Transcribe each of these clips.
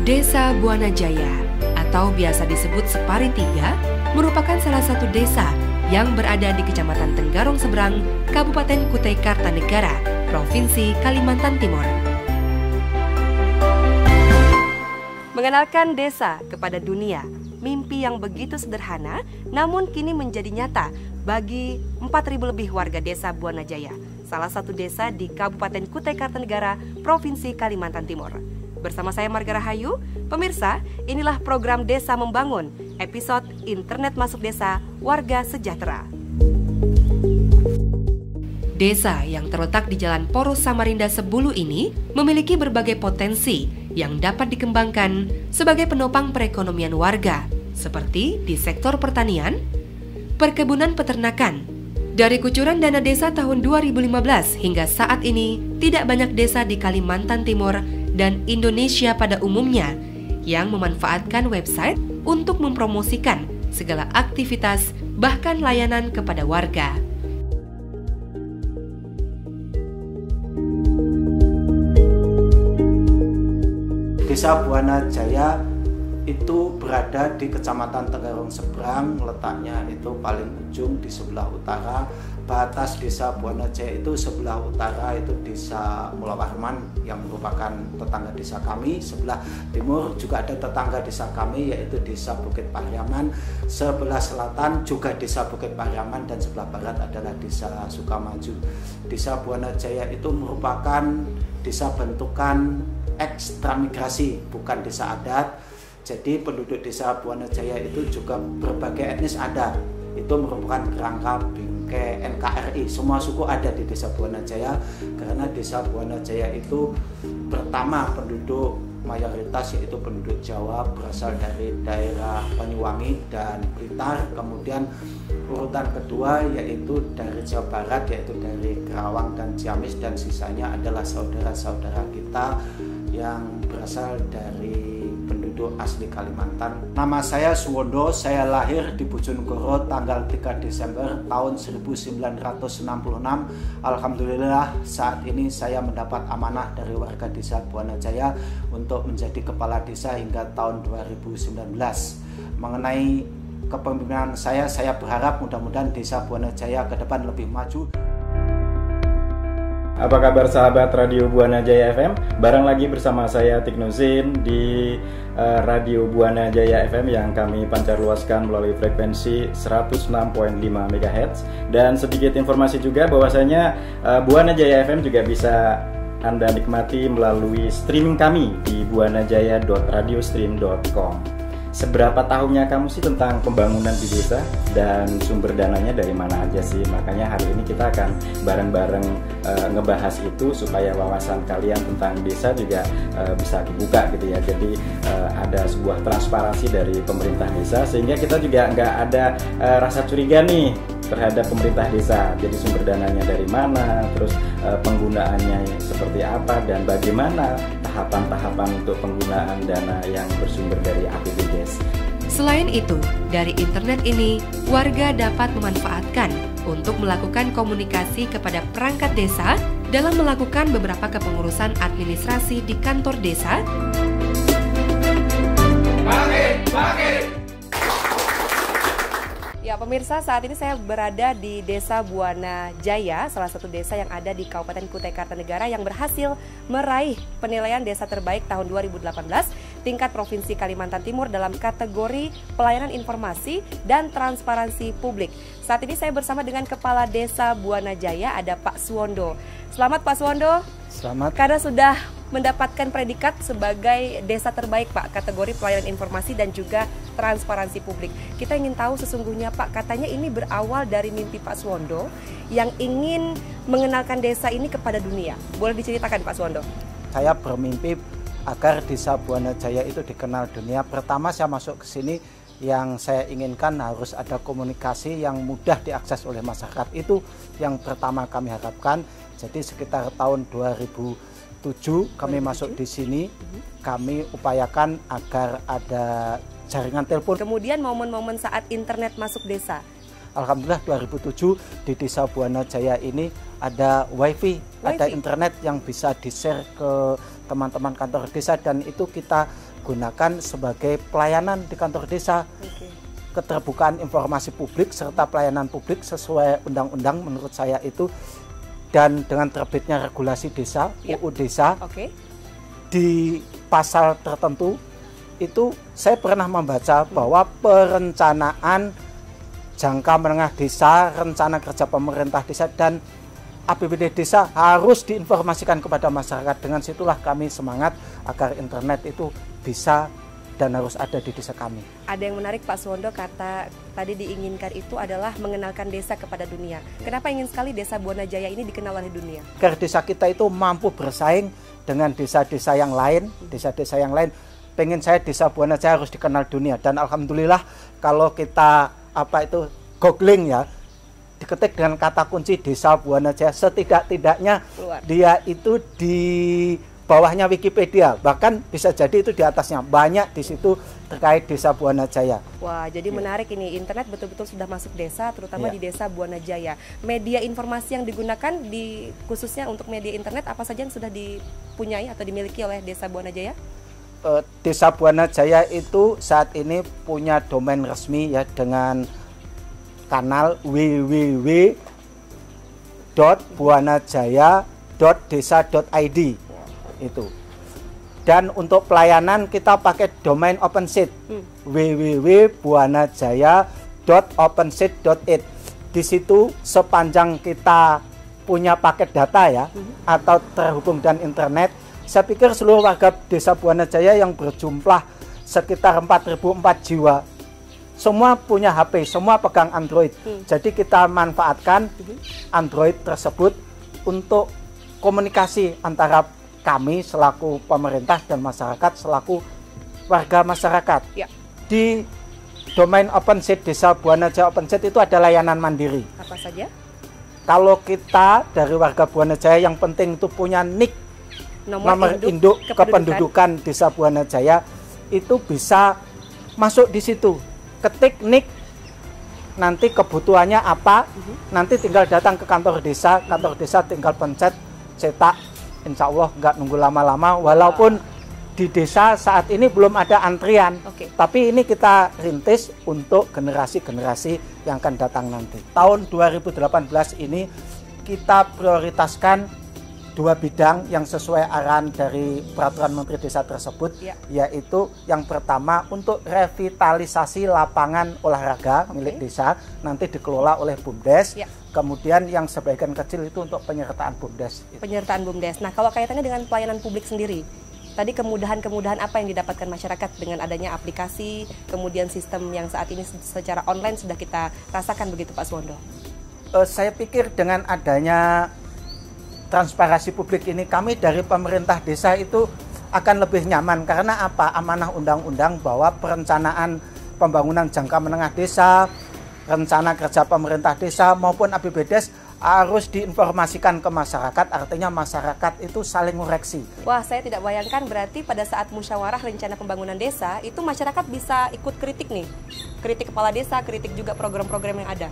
Desa Buana Jaya atau biasa disebut Separi Tiga merupakan salah satu desa yang berada di Kecamatan Tenggarong Seberang, Kabupaten Kutai Kartanegara, Provinsi Kalimantan Timur. Mengenalkan desa kepada dunia, mimpi yang begitu sederhana namun kini menjadi nyata bagi 4.000 lebih warga desa Buana Jaya, salah satu desa di Kabupaten Kutai Kartanegara, Provinsi Kalimantan Timur. Bersama saya Marga Rahayu, pemirsa, inilah program Desa Membangun, episode Internet Masuk Desa Warga Sejahtera. Desa yang terletak di Jalan Poros Samarinda Sebulu ini memiliki berbagai potensi yang dapat dikembangkan sebagai penopang perekonomian warga, seperti di sektor pertanian, perkebunan peternakan. Dari kucuran dana desa tahun 2015 hingga saat ini, tidak banyak desa di Kalimantan Timur dan Indonesia pada umumnya yang memanfaatkan website untuk mempromosikan segala aktivitas bahkan layanan kepada warga. Desa Buana Jaya itu berada di Kecamatan Tenggarong Seberang, letaknya itu paling ujung di sebelah utara. Batas Desa Buana Jaya itu sebelah utara itu Desa Mulawarman yang merupakan tetangga desa kami. Sebelah timur juga ada tetangga desa kami yaitu Desa Bukit Pariaman. Sebelah selatan juga Desa Bukit Pariaman dan sebelah barat adalah Desa Sukamaju. Desa Buana Jaya itu merupakan desa bentukan ekstramigrasi, bukan desa adat. Jadi penduduk desa Buana Jaya itu juga berbagai etnis ada. Itu merupakan kerangka bingkai NKRI. Semua suku ada di desa Buana Jaya karena desa Buana Jaya itu pertama penduduk mayoritas yaitu penduduk Jawa berasal dari daerah Banyuwangi dan Blitar. Kemudian urutan kedua yaitu dari Jawa Barat yaitu dari Kerawang dan Ciamis, dan sisanya adalah saudara-saudara kita yang berasal dari penduduk asli Kalimantan. Nama saya Suwondo, saya lahir di Bojonegoro tanggal 3 Desember tahun 1966. Alhamdulillah saat ini saya mendapat amanah dari warga desa Buana Jaya untuk menjadi kepala desa hingga tahun 2019. Mengenai kepemimpinan saya berharap mudah-mudahan desa Buana Jaya ke depan lebih maju. Apa kabar sahabat Radio Buana Jaya FM? Bareng lagi bersama saya Tiknuzin di Radio Buana Jaya FM yang kami pancarluaskan melalui frekuensi 106.5 MHz. Dan sedikit informasi juga bahwasanya Buana Jaya FM juga bisa Anda nikmati melalui streaming kami di buanajaya.radiostream.com. Seberapa tahunya kamu sih tentang pembangunan di desa dan sumber dananya dari mana aja sih? Makanya hari ini kita akan bareng-bareng ngebahas itu supaya wawasan kalian tentang desa juga bisa dibuka gitu ya. Jadi ada sebuah transparansi dari pemerintah desa sehingga kita juga nggak ada rasa curiga nih terhadap pemerintah desa. Jadi sumber dananya dari mana, terus penggunaannya seperti apa, dan bagaimana tahapan-tahapan untuk penggunaan dana yang bersumber dari APBDes. Selain itu, dari internet ini, warga dapat memanfaatkan untuk melakukan komunikasi kepada perangkat desa dalam melakukan beberapa kepengurusan administrasi di kantor desa. Ya pemirsa, saat ini saya berada di Desa Buana Jaya, salah satu desa yang ada di Kabupaten Kutai Kartanegara yang berhasil meraih penilaian desa terbaik tahun 2018 tingkat Provinsi Kalimantan Timur dalam kategori pelayanan informasi dan transparansi publik. Saat ini saya bersama dengan Kepala Desa Buana Jaya, ada Pak Suwondo. Selamat Pak Suwondo. Selamat. Karena sudah mendapatkan predikat sebagai desa terbaik Pak, kategori pelayanan informasi dan juga transparansi publik. Kita ingin tahu sesungguhnya Pak, katanya ini berawal dari mimpi Pak Suwondo yang ingin mengenalkan desa ini kepada dunia. Boleh diceritakan Pak Suwondo? Saya bermimpi agar desa Buana Jaya itu dikenal dunia. Pertama saya masuk ke sini, yang saya inginkan harus ada komunikasi yang mudah diakses oleh masyarakat. Itu yang pertama kami harapkan. Jadi sekitar tahun 2007 kami masuk di sini, kami upayakan agar ada jaringan telepon. Kemudian momen-momen saat internet masuk desa. Alhamdulillah 2007 di Desa Buana Jaya ini ada wifi, ada internet yang bisa di-share ke teman-teman kantor desa, dan itu kita gunakan sebagai pelayanan di kantor desa. Keterbukaan informasi publik serta pelayanan publik sesuai undang-undang menurut saya itu, dan dengan terbitnya regulasi desa, UU Desa, di pasal tertentu itu saya pernah membaca bahwa perencanaan jangka menengah desa, rencana kerja pemerintah desa, dan APBD desa harus diinformasikan kepada masyarakat. Dengan situlah kami semangat agar internet itu bisa dan harus ada di desa kami. Ada yang menarik Pak Suwondo, kata tadi diinginkan itu adalah mengenalkan desa kepada dunia. Kenapa ingin sekali desa Buana Jaya ini dikenal oleh dunia? Agar desa kita itu mampu bersaing dengan desa-desa yang lain, desa-desa yang lain. Pengen saya desa Buana Jaya harus dikenal dunia, dan alhamdulillah kalau kita googling ya, diketik dengan kata kunci desa Buana Jaya, setidak-tidaknya dia itu di bawahnya Wikipedia, bahkan bisa jadi itu di atasnya, banyak di situ terkait desa Buana Jaya. Wah, jadi menarik ini, internet betul-betul sudah masuk desa, terutama di desa Buana Jaya. Media informasi yang digunakan khususnya untuk media internet apa saja yang sudah dipunyai atau dimiliki oleh desa Buana Jaya? Desa Buana Jaya itu saat ini punya domain resmi ya, dengan kanal www.buanajaya.desa.id itu. Dan untuk pelayanan kita pakai domain OpenSeed, www.buanajaya.openseed.it. Di situ sepanjang kita punya paket data ya, atau terhubung dan internet, saya pikir seluruh warga desa Buana Jaya yang berjumlah sekitar 4.004 jiwa, semua punya HP, semua pegang Android. Jadi kita manfaatkan Android tersebut untuk komunikasi antara kami selaku pemerintah dan masyarakat selaku warga masyarakat. Di domain OpenSeed Desa Buana Jaya OpenSeed itu ada layanan mandiri. Apa saja? Kalau kita dari warga Buana Jaya yang penting itu punya NIK, nomor induk kependudukan Desa Buana Jaya, itu bisa masuk di situ. Ketik NIK, nanti kebutuhannya apa, nanti tinggal datang ke kantor desa tinggal pencet, cetak. Insya Allah nggak nunggu lama-lama, walaupun di desa saat ini belum ada antrian, tapi ini kita rintis untuk generasi-generasi yang akan datang nanti. Tahun 2018 ini kita prioritaskan 2 bidang yang sesuai arahan dari peraturan Menteri Desa tersebut, yaitu yang pertama untuk revitalisasi lapangan olahraga milik desa, nanti dikelola oleh BUMDes. Kemudian yang sebagian kecil itu untuk penyertaan BUMDes. Penyertaan BUMDes. Nah, kalau kaitannya dengan pelayanan publik sendiri, tadi kemudahan-kemudahan apa yang didapatkan masyarakat dengan adanya aplikasi, kemudian sistem yang saat ini secara online sudah kita rasakan begitu Pak Suwondo? Saya pikir dengan adanya transparansi publik ini, kami dari pemerintah desa itu akan lebih nyaman. Karena apa? Amanah undang-undang bahwa perencanaan pembangunan jangka menengah desa, rencana kerja pemerintah desa maupun APBDes harus diinformasikan ke masyarakat, artinya masyarakat itu saling koreksi. Wah, saya tidak bayangkan berarti pada saat musyawarah rencana pembangunan desa, itu masyarakat bisa ikut kritik nih, kritik kepala desa, kritik juga program-program yang ada.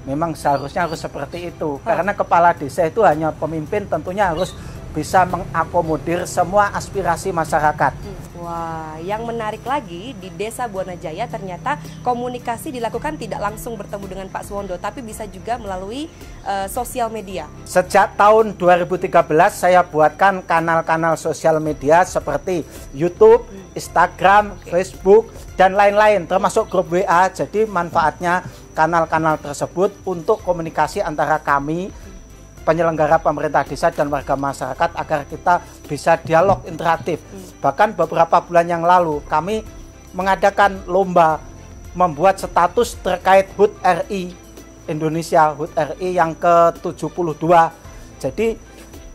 Memang seharusnya harus seperti itu, karena kepala desa itu hanya pemimpin, tentunya harus bisa mengakomodir semua aspirasi masyarakat. Wah, yang menarik lagi di Desa Buana Jaya ternyata komunikasi dilakukan tidak langsung bertemu dengan Pak Suwondo, tapi bisa juga melalui sosial media. Sejak tahun 2013 saya buatkan kanal-kanal sosial media seperti YouTube, Instagram, Facebook, dan lain-lain, termasuk grup WA. Jadi manfaatnya kanal-kanal tersebut untuk komunikasi antara kami, penyelenggara pemerintah desa dan warga masyarakat, agar kita bisa dialog interaktif. Bahkan beberapa bulan yang lalu kami mengadakan lomba membuat status terkait HUT RI Indonesia, HUT RI yang ke-72. Jadi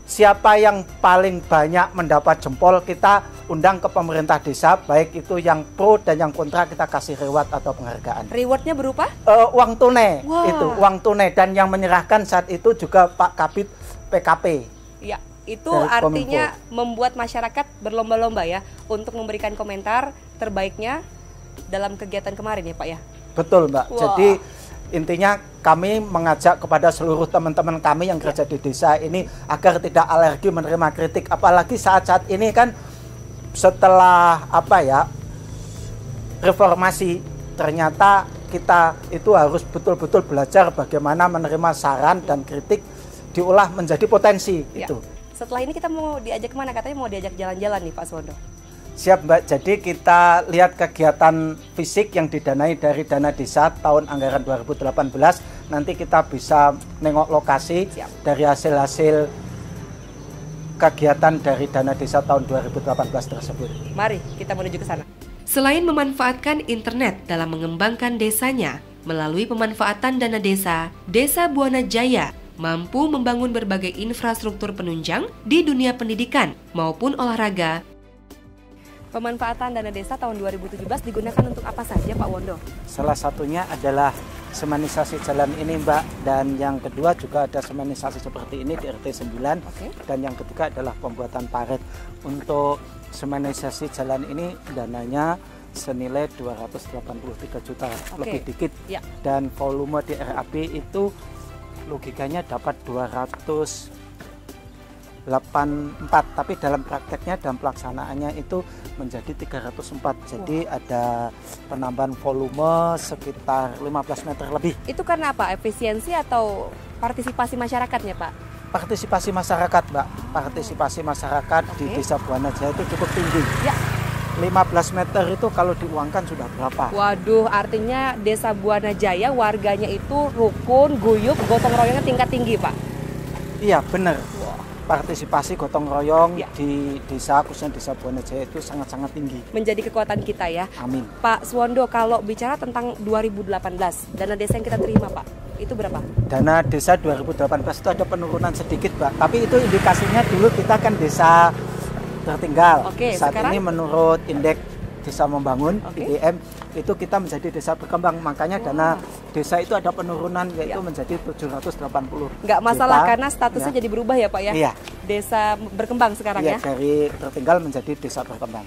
siapa yang paling banyak mendapat jempol kita undang ke pemerintah desa, baik itu yang pro dan yang kontra, kita kasih reward atau penghargaan. Rewardnya berupa? Uang tunai. Itu uang tunai, dan yang menyerahkan saat itu juga Pak Kabid PKP. Ya, itu artinya membuat masyarakat berlomba-lomba ya untuk memberikan komentar terbaiknya dalam kegiatan kemarin ya Pak ya? Betul Mbak. Jadi intinya kami mengajak kepada seluruh teman-teman kami yang kerja di desa ini agar tidak alergi menerima kritik, apalagi saat-saat ini kan setelah reformasi, ternyata kita itu harus betul-betul belajar bagaimana menerima saran dan kritik diolah menjadi potensi itu. Setelah ini kita mau diajak kemana? Katanya mau diajak jalan-jalan nih Pak Suwondo. Siap Mbak, jadi kita lihat kegiatan fisik yang didanai dari dana desa tahun anggaran 2018. Nanti kita bisa nengok lokasi dari hasil-hasil kegiatan dari dana desa tahun 2018 tersebut. Mari kita menuju ke sana. Selain memanfaatkan internet dalam mengembangkan desanya, melalui pemanfaatan dana desa, Desa Buana Jaya mampu membangun berbagai infrastruktur penunjang di dunia pendidikan maupun olahraga. Pemanfaatan dana desa tahun 2017 digunakan untuk apa saja Pak Wondo? Salah satunya adalah semanisasi jalan ini Mbak, dan yang kedua juga ada semanisasi seperti ini di RT 9, dan yang ketiga adalah pembuatan paret. Untuk semanisasi jalan ini dananya senilai 283 juta, lebih dikit, dan volume di RAB itu logikanya dapat 284, tapi dalam prakteknya dan pelaksanaannya itu menjadi 304. Jadi ada penambahan volume sekitar 15 meter lebih. Itu karena apa? Efisiensi atau partisipasi masyarakatnya Pak? Partisipasi masyarakat Mbak, partisipasi masyarakat di Desa Buana Jaya itu cukup tinggi. 15 meter itu kalau diuangkan sudah berapa? Waduh, artinya Desa Buana Jaya warganya itu rukun, guyup, gotong royongnya tingkat tinggi Pak? Iya benar. Partisipasi gotong royong di desa, khususnya Desa Buana Jaya itu sangat-sangat tinggi. Menjadi kekuatan kita ya. Amin. Pak Suwondo, kalau bicara tentang 2018, dana desa yang kita terima Pak, itu berapa? Dana desa 2018 itu ada penurunan sedikit Pak, tapi itu indikasinya dulu kita kan desa tertinggal. Saat sekarang? Ini menurut indeks desa membangun IDM itu kita menjadi desa berkembang, makanya dana desa itu ada penurunan yaitu menjadi 780. Nggak masalah juta, karena statusnya jadi berubah ya Pak ya? Iya. Desa berkembang sekarang ya? Dari tertinggal menjadi desa berkembang.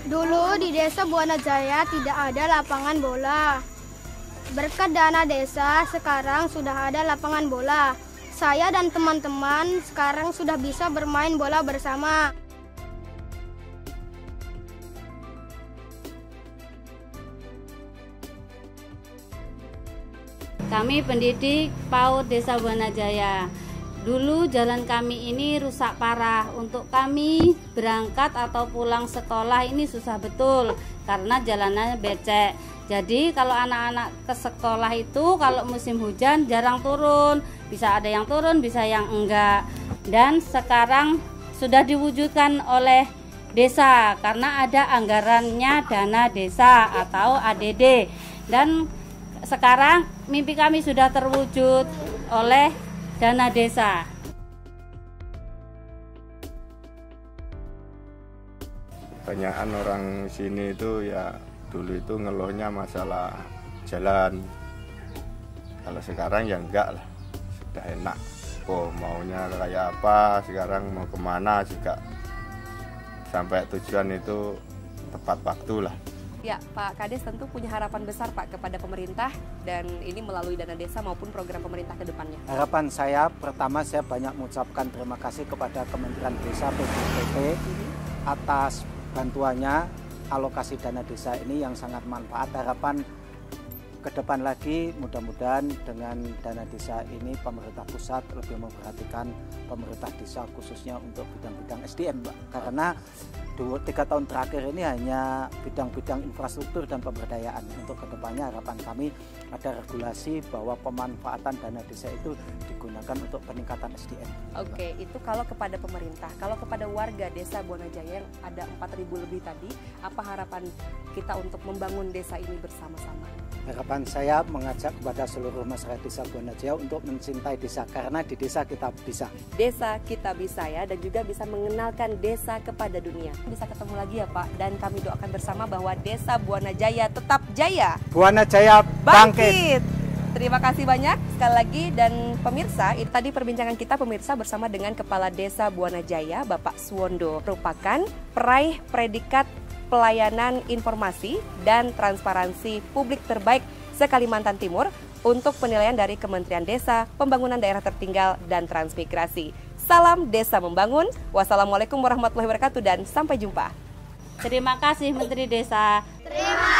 Dulu di Desa Buana Jaya tidak ada lapangan bola. Berkat dana desa, sekarang sudah ada lapangan bola. Saya dan teman-teman sekarang sudah bisa bermain bola bersama. Kami pendidik PAUD Desa Buana Jaya. Dulu jalan kami ini rusak parah. Untuk kami berangkat atau pulang sekolah ini susah betul karena jalanannya becek. Jadi kalau anak-anak ke sekolah itu kalau musim hujan jarang turun, bisa ada yang turun, bisa yang enggak. Dan sekarang sudah diwujudkan oleh desa karena ada anggarannya dana desa atau ADD. Dan sekarang mimpi kami sudah terwujud oleh dana desa. Kebanyakan orang sini itu ya dulu itu ngeluhnya masalah jalan. Kalau sekarang ya enggak lah, sudah enak. Oh maunya kayak apa, sekarang mau kemana juga sampai tujuan itu tepat waktu lah. Ya Pak Kades tentu punya harapan besar Pak kepada pemerintah dan ini melalui dana desa maupun program pemerintah ke depannya. Harapan saya pertama saya banyak mengucapkan terima kasih kepada Kementerian Desa PDPP atas bantuannya. Alokasi dana desa ini yang sangat manfaat. Harapan ke depan lagi mudah-mudahan dengan dana desa ini pemerintah pusat lebih memperhatikan pemerintah desa khususnya untuk bidang-bidang SDM Mbak. Karena 3 tahun terakhir ini hanya bidang-bidang infrastruktur dan pemberdayaan. Untuk kedepannya harapan kami ada regulasi bahwa pemanfaatan dana desa itu digunakan untuk peningkatan SDM. Oke, itu kalau kepada pemerintah. Kalau kepada warga Desa Buana Jaya yang ada 4.000 lebih tadi, apa harapan kita untuk membangun desa ini bersama-sama? Harapan saya mengajak kepada seluruh masyarakat Desa Buana Jaya untuk mencintai desa, karena di desa kita bisa. Desa kita bisa ya, dan juga bisa mengenalkan desa kepada dunia. Bisa ketemu lagi ya Pak, dan kami doakan bersama bahwa Desa Buana Jaya tetap jaya. Buana Jaya bangkit. Terima kasih banyak sekali lagi, dan pemirsa, itu tadi perbincangan kita pemirsa bersama dengan Kepala Desa Buana Jaya, Bapak Suwondo, merupakan peraih predikat pelayanan informasi dan transparansi publik terbaik se-Kalimantan Timur untuk penilaian dari Kementerian Desa, Pembangunan Daerah Tertinggal, dan Transmigrasi. Salam Desa Membangun. Wassalamualaikum warahmatullahi wabarakatuh dan sampai jumpa. Terima kasih Menteri Desa. Terima